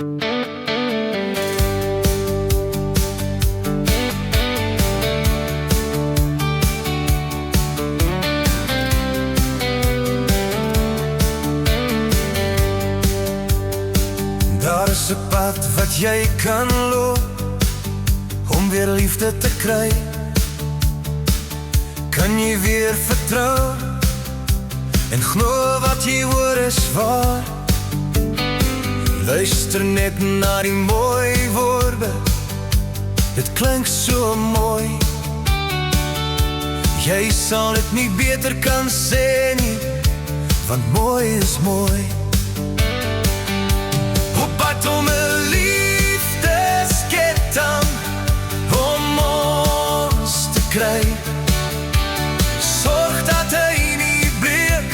Daar is 'n pad wat jy kan loop om weer liefde te kry. Kan jy weer vertrou en glo wat jy hoor is waar. Luister net na die mooi woorde, dit klink so mooi. Jy sal dit nie beter kan sê nie, want mooi is mooi. Op pad om 'n liefdesketting om ons te kry. Sorg dat hy nie breek,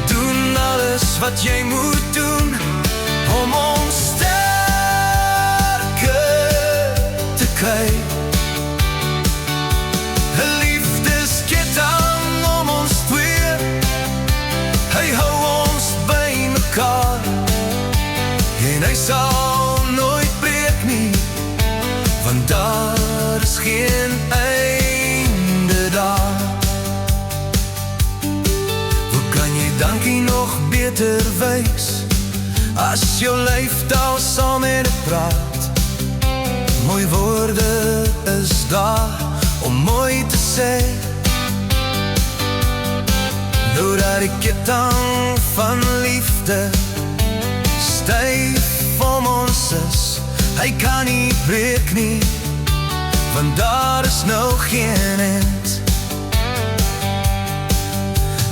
doen alles wat jy moet doen om ons sterker te kry. 'n Liefdesketting om ons twee, hy hou ons by mekaar en hy sal nooit breek nie, want daar is geen einde daar. Hoe kan jy dankie nog beter wys as jou lyf daar saam met dit praat? Mooi woorde is daar om mooi te sê. Nou dat die ketting van liefde styf om ons is, hy kan nie breek nie, want daar is nou geen eind.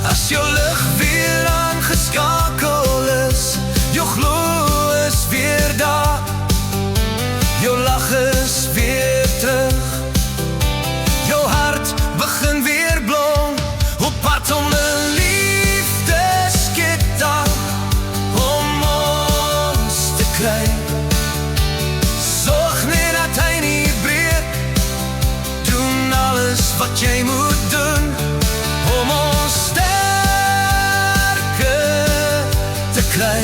As jou lig weer aangeskakel is, jou glo is weer daar, jou lach is weer terug, jou hart begin weer blom, op pad om 'n liefdesketting om ons te kry. Sorg net dat hy nie breek, doen alles wat jy moet doen om ons sterker te kry.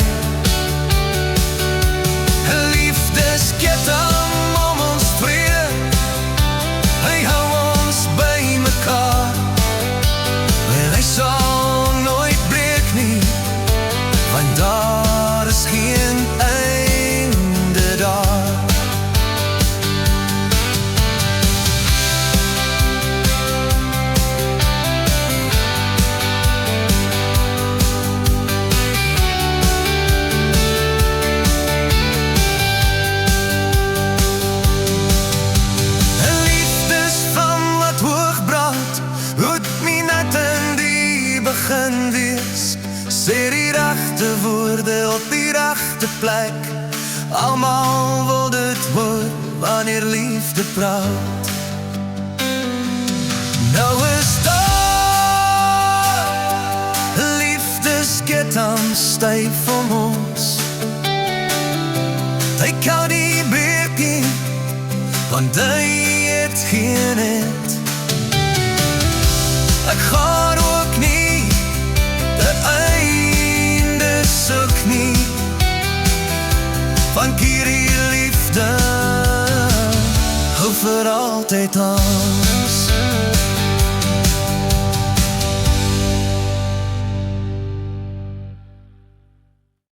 'n Liefdesketting om ons twee, hy hou ons by mekaar en hy sal nooit breek nie, want daar is geen einde daar. Begin wees, sê die regte woorde op die regte plek. Almal wil dit hoor wanneer liefde praat. Nou is daar 'n liefdesketting styf om ons, hy kan nie breek nie, want hy het geen eind. Ek gaan ook nie einde soek nie, want hierdie liefde hou vir altyd aan.